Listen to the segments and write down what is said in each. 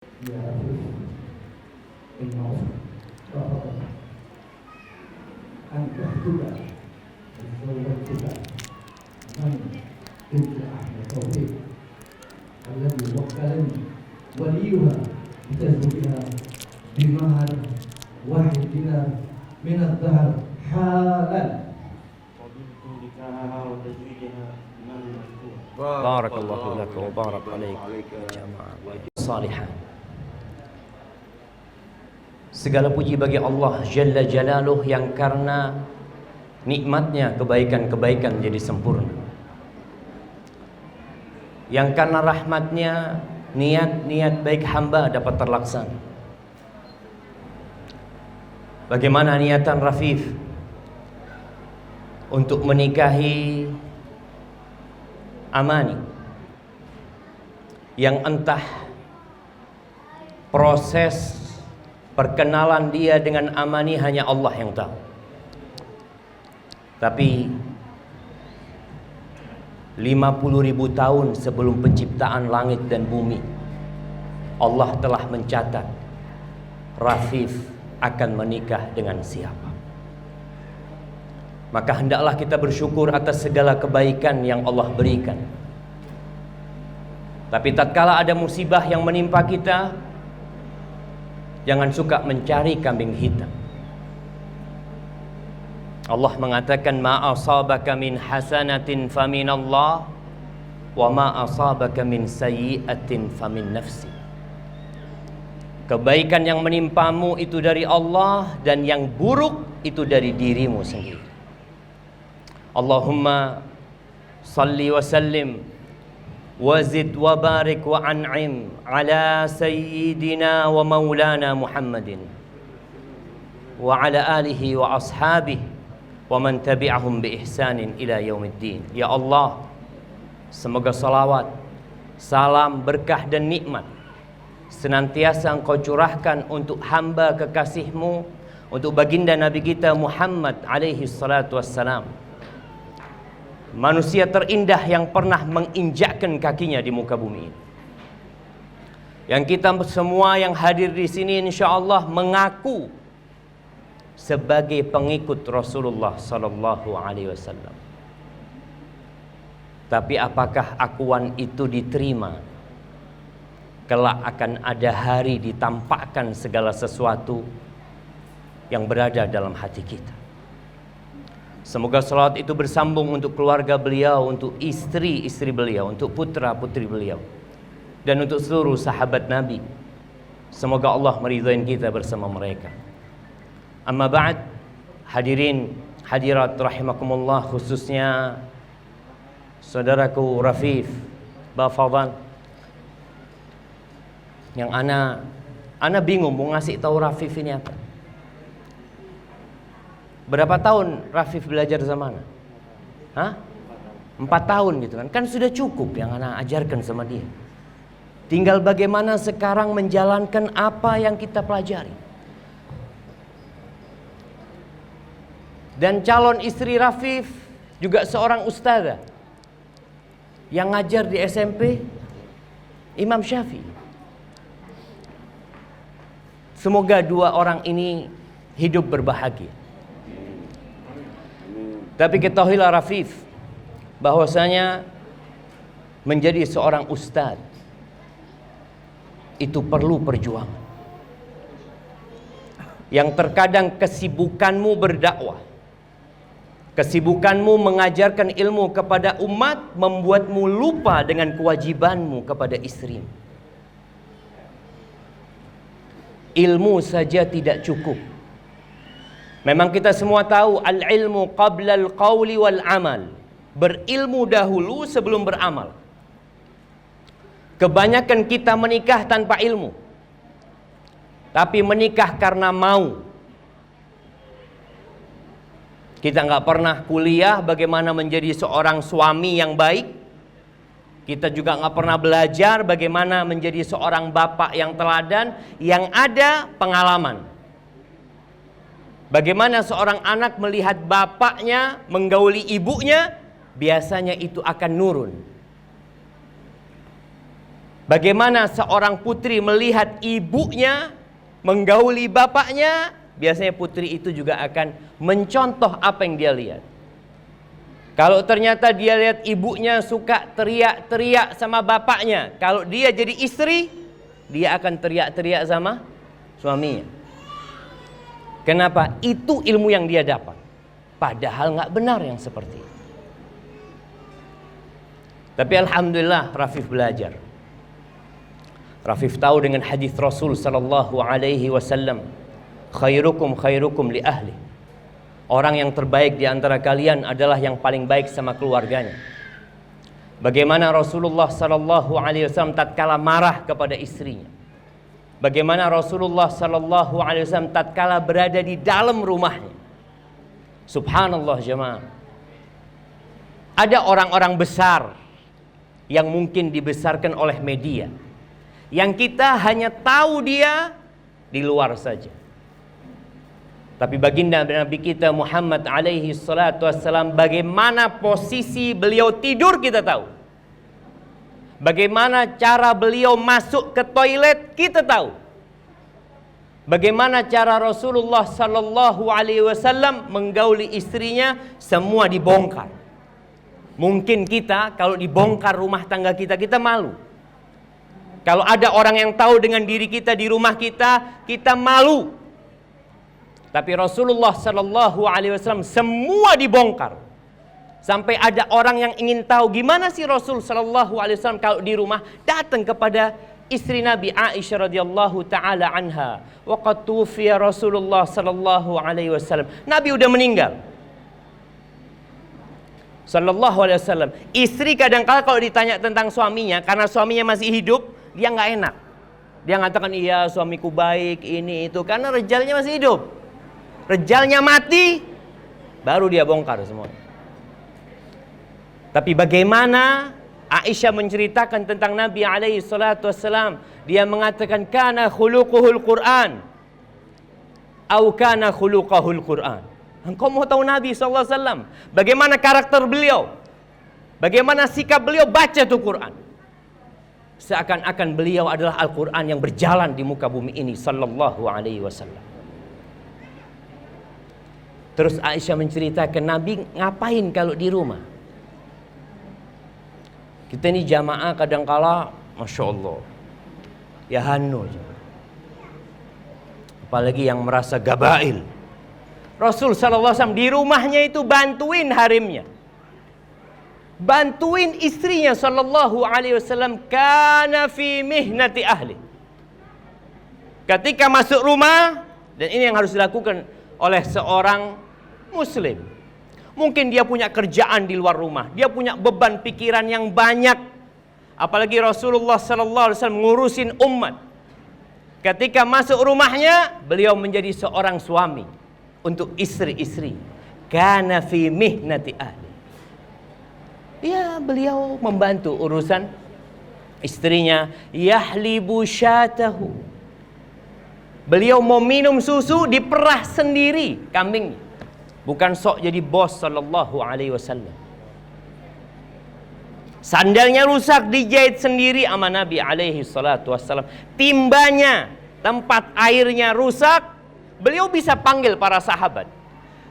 يا إنه رفض أن تحجب زوجتك من بنت أحمد توفيق الذي وكلني وليها بتزوجها بمهر 1 دينار من الذهب حالا. Barakallahu lakum wa barak alaikum jamaah salihan. Segala puji bagi Allah Jalla Jalaluh yang karena nikmatnya kebaikan-kebaikan jadi sempurna, yang karena rahmatnya niat-niat baik hamba dapat terlaksana. Bagaimana niatan Rafif untuk menikahi Amani yang entah proses perkenalan dia dengan Amani hanya Allah yang tahu. Tapi 50.000 tahun sebelum penciptaan langit dan bumi, Allah telah mencatat Rafif akan menikah dengan siapa. Maka hendaklah kita bersyukur atas segala kebaikan yang Allah berikan. Tapi tatkala ada musibah yang menimpa kita, jangan suka mencari kambing hitam. Allah mengatakan, ma asabaka min hasanatin faminallah wa ma asabaka min sayyi'atin famin nafsi. Kebaikan yang menimpamu itu dari Allah, dan yang buruk itu dari dirimu sendiri. Allahumma salli wa sallim wa zid wa barik wa an'im ala sayyidina wa maulana Muhammadin wa ala alihi wa ashabihi wa man tabi'ahum bi ihsanin ila yaumiddin. Ya Allah, semoga salawat, salam, berkah dan nikmat senantiasa Engkau curahkan untuk hamba kekasih-Mu, untuk baginda Nabi kita Muhammad alaihi salatu wassalam, manusia terindah yang pernah menginjakkan kakinya di muka bumi ini. Yang kita semua yang hadir di sini insyaallah mengaku sebagai pengikut Rasulullah sallallahu alaihi wasallam. Tapi apakah akuan itu diterima? Kelak akan ada hari ditampakkan segala sesuatu yang berada dalam hati kita. Semoga salawat itu bersambung untuk keluarga beliau, untuk istri-istri beliau, untuk putra-putri beliau, dan untuk seluruh sahabat Nabi. Semoga Allah meridhai kita bersama mereka. Amma ba'd, hadirin hadirat rahimakumullah, khususnya saudaraku Rafif Bafadhan, yang ana bingung mau ngasih tahu Rafif ini apa. Berapa tahun Rafif belajar sama ana? Hah? 4 tahun gitu kan. Kan sudah cukup yang ana ajarkan sama dia. Tinggal bagaimana sekarang menjalankan apa yang kita pelajari. Dan calon istri Rafif juga seorang ustazah yang ngajar di SMP Imam Syafi'i. Semoga dua orang ini hidup berbahagia. Tapi ketahuilah Rafif, bahwasanya menjadi seorang ustadz itu perlu perjuangan. Yang terkadang kesibukanmu berdakwah, kesibukanmu mengajarkan ilmu kepada umat membuatmu lupa dengan kewajibanmu kepada istrimu. Ilmu saja tidak cukup. Memang kita semua tahu al-ilmu qabla al-qawli wal amal. Berilmu dahulu sebelum beramal. Kebanyakan kita menikah tanpa ilmu, tapi menikah karena mau. Kita nggak pernah kuliah bagaimana menjadi seorang suami yang baik. Kita juga nggak pernah belajar bagaimana menjadi seorang bapak yang teladan. Yang ada pengalaman. Bagaimana seorang anak melihat bapaknya menggauli ibunya, biasanya itu akan nurun. Bagaimana seorang putri melihat ibunya menggauli bapaknya, biasanya putri itu juga akan mencontoh apa yang dia lihat. Kalau ternyata dia lihat ibunya suka teriak-teriak sama bapaknya, kalau dia jadi istri, dia akan teriak-teriak sama suaminya. Kenapa? Itu ilmu yang dia dapat. Padahal nggak benar yang seperti itu. Tapi alhamdulillah Rafif belajar. Rafif tahu dengan hadis Rasul sallallahu alaihi wasallam, khairukum khairukum li ahli. Orang yang terbaik di antara kalian adalah yang paling baik sama keluarganya. Bagaimana Rasulullah sallallahu alaihi wasallam tatkala marah kepada istrinya. Bagaimana Rasulullah sallallahu alaihi wasallam tatkala berada di dalam rumahnya. Subhanallah jemaah. Ada orang-orang besar yang mungkin dibesarkan oleh media, yang kita hanya tahu dia di luar saja. Tapi baginda Nabi kita Muhammad alaihi salatu wassalam, bagaimana posisi beliau tidur kita tahu. Bagaimana cara beliau masuk ke toilet kita tahu. Bagaimana cara Rasulullah sallallahu alaihi wasallam menggauli istrinya, semua dibongkar. Mungkin kita kalau dibongkar rumah tangga kita, kita malu. Kalau ada orang yang tahu dengan diri kita di rumah kita, kita malu. Tapi Rasulullah sallallahu alaihi wasallam semua dibongkar. Sampai ada orang yang ingin tahu gimana sih Rasul sallallahu alaihi wasallam kalau di rumah, datang kepada istri Nabi Aisyah radhiyallahu taala anha. Waqad tufiya Rasulullah sallallahu alaihi wasallam. Nabi udah meninggal. Sallallahu alaihi wasallam. Istri kadang-kala kalau ditanya tentang suaminya, karena suaminya masih hidup, dia nggak enak. Dia mengatakan, iya suamiku baik, ini itu, karena rejalnya masih hidup. Rejalnya mati, baru dia bongkar semua. Tapi bagaimana Aisyah menceritakan tentang Nabi alaihi salatu wassalam, dia mengatakan kana khuluquhul Quran au kana khuluqahul Quran. Engkau mau tahu Nabi SAW, bagaimana karakter beliau, bagaimana sikap beliau, baca tuh Quran. Seakan-akan beliau adalah Al-Quran yang berjalan di muka bumi ini sallallahu alaihi wasallam. Terus Aisyah menceritakan Nabi ngapain kalau di rumah. Kita ini jamaah kadangkala, Masya Allah, ya hanu, apalagi yang merasa gabail. Rasul SAW di rumahnya itu bantuin harimnya, bantuin istrinya sallallahu alaihi wasallam, kana fi mihnati ahli. Ketika masuk rumah, dan ini yang harus dilakukan oleh seorang muslim. Mungkin dia punya kerjaan di luar rumah, dia punya beban pikiran yang banyak. Apalagi Rasulullah sallallahu alaihi wasallam ngurusin umat. Ketika masuk rumahnya, beliau menjadi seorang suami untuk istri-istri. Kana fi mihnati ahli. Ya, beliau membantu urusan istrinya. Yahlibu syatahu. Beliau mau minum susu, diperah sendiri kambingnya. Bukan sok jadi bos sallallahu alaihi wasallam. Sandalnya rusak, dijahit sendiri sama Nabi alaihi salatu wassalam. Timbanya, tempat airnya rusak, beliau bisa panggil para sahabat.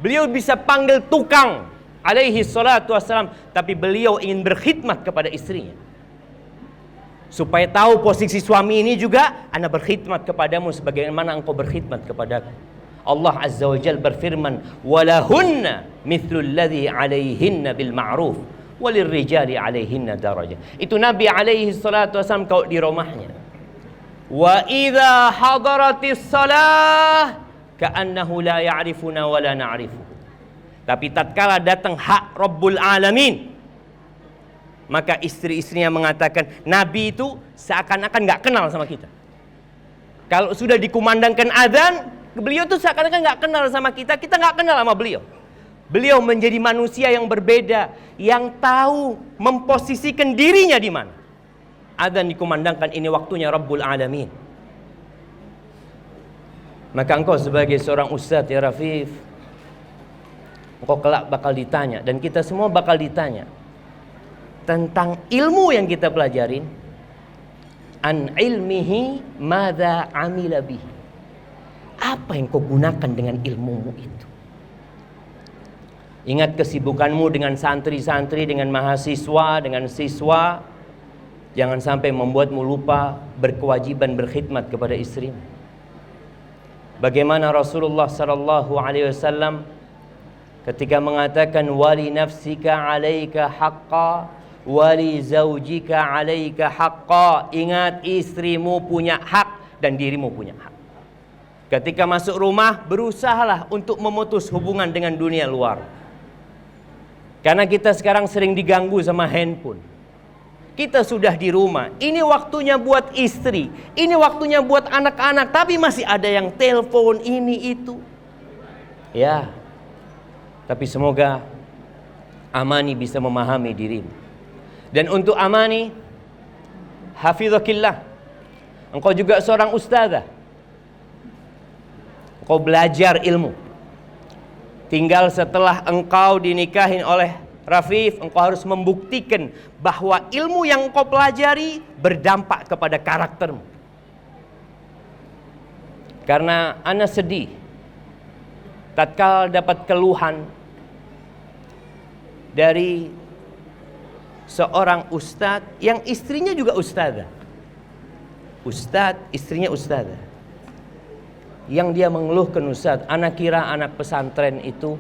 Beliau bisa panggil tukang alaihi salatu wassalam. Tapi beliau ingin berkhidmat kepada istrinya. Supaya tahu posisi suami ini juga, ana berkhidmat kepadamu sebagaimana engkau berkhidmat kepadaku. Allah Azza wa Jalla berfirman, walahunna mithlul ladzi alaihinna bil ma'ruf walirrijali alaihinna darajah. Itu Nabi alaihi salatu wasallam kalau di rumahnya. Wa idza hadaratis salah ka'annahu la ya'rifuna wa la na'rifu. Tapi tatkala datang hak Rabbul Alamin, maka istri-istrinya mengatakan Nabi itu seakan-akan gak kenal sama kita. Kalau sudah dikumandangkan azan, beliau tuh seakan-akan gak kenal sama kita, kita gak kenal sama beliau. Beliau menjadi manusia yang berbeda, yang tahu memposisikan dirinya di mana. Azan dikumandangkan, ini waktunya Rabbul Alamin. Maka engkau sebagai seorang ustadz ya Rafif, engkau kelak bakal ditanya, dan kita semua bakal ditanya tentang ilmu yang kita pelajarin. an ilmihi madza amila bihi. Apa yang kau gunakan dengan ilmumu itu? Ingat kesibukanmu dengan santri-santri, dengan mahasiswa, dengan siswa. Jangan sampai membuatmu lupa berkewajiban berkhidmat kepada istrimu. Bagaimana Rasulullah sallallahu alaihi wasallam ketika mengatakan wali nafsika 'alaika haqqa wali zaujika 'alaika haqqa. Ingat, istrimu punya hak dan dirimu punya hak. Ketika masuk rumah, berusahalah untuk memutus hubungan dengan dunia luar. Karena kita sekarang sering diganggu sama handphone. Kita sudah di rumah, ini waktunya buat istri, ini waktunya buat anak-anak, tapi masih ada yang telepon ini itu. Ya, tapi semoga Amani bisa memahami dirimu. Dan untuk Amani, hafizakillah, engkau juga seorang ustazah. Engkau belajar ilmu. Tinggal setelah engkau dinikahin oleh Rafif, engkau harus membuktikan bahwa ilmu yang engkau pelajari berdampak kepada karaktermu. Karena ana sedih tatkala dapat keluhan dari seorang ustadz yang istrinya juga ustadzah. Ustadz, istrinya ustadzah. Yang dia mengeluhkan, Ustadz, anak kira anak pesantren itu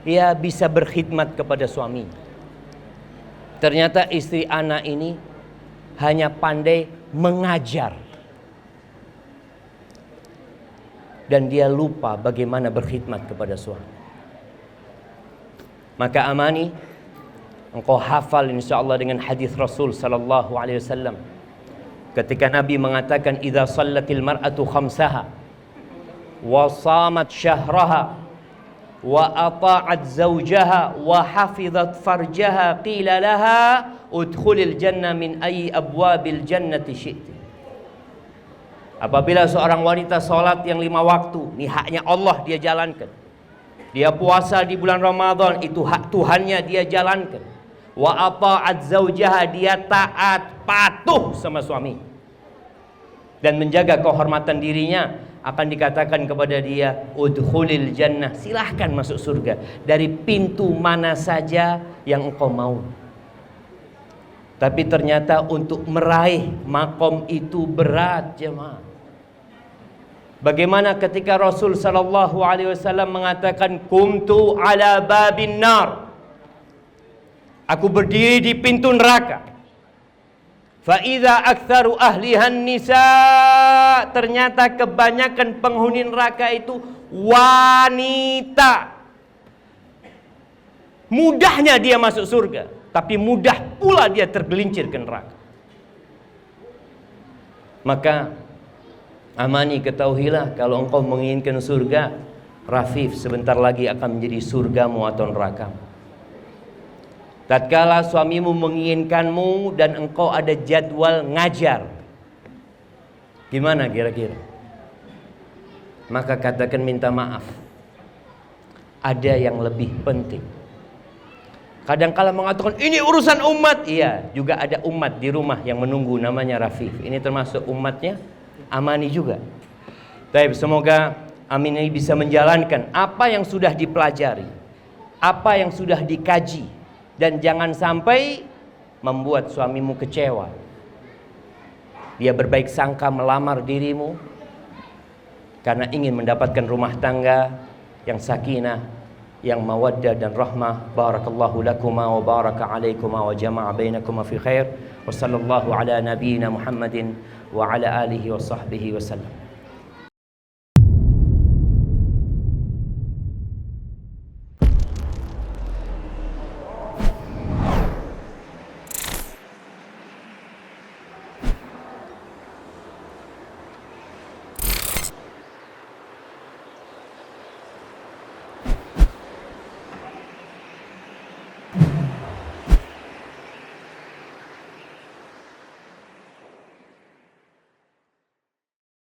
dia bisa berkhidmat kepada suami. Ternyata istri anak ini hanya pandai mengajar. Dan dia lupa bagaimana berkhidmat kepada suami. Maka Amani, engkau hafal insyaallah dengan hadis Rasul sallallahu alaihi wasallam. Ketika Nabi mengatakan idza shallatil mar'atu khamsaha wa shamat syahraha wa ata'at zawjaha wa hafizat farjaha qila laha udkhulil jannah min ayyi abwabil jannati syi'ti. Apabila seorang wanita salat yang 5 waktu, ini haknya Allah dia jalankan. Dia puasa di bulan Ramadan, itu hak Tuhannya dia jalankan. Wa ata'at zaujaha, dia taat patuh sama suami dan menjaga kehormatan dirinya, akan dikatakan kepada dia udkhulil jannah, silahkan masuk surga dari pintu mana saja yang engkau mau. Tapi ternyata untuk meraih makom itu berat, jemaah. Bagaimana ketika Rasul sallallahu alaihi wasallam mengatakan kumtu ala babin nar, aku berdiri di pintu neraka. Fa idza aktsaru ahlihan nisa, ternyata kebanyakan penghuni neraka itu wanita. Mudahnya dia masuk surga, tapi mudah pula dia tergelincir ke neraka. Maka Amani, ketahuilah kalau engkau menginginkan surga, Rafif sebentar lagi akan menjadi surgamu atau nerakamu. Tatkala suamimu menginginkanmu dan engkau ada jadwal ngajar, gimana kira-kira? Maka katakan minta maaf, ada yang lebih penting. Kadang-kala mengatakan ini urusan umat, iya, juga ada umat di rumah yang menunggu namanya Rafif. Ini termasuk umatnya Amani juga. Tapi semoga Amani bisa menjalankan apa yang sudah dipelajari, apa yang sudah dikaji. Dan jangan sampai membuat suamimu kecewa. Dia berbaik sangka melamar dirimu karena ingin mendapatkan rumah tangga yang sakinah, yang mawaddah dan rahmah. Barakallahu lakuma wa baraka alaikuma wa jama'a bainakuma fi khair. Wa sallallahu ala nabiyyina Muhammadin wa ala alihi wa sahbihi wa sallam.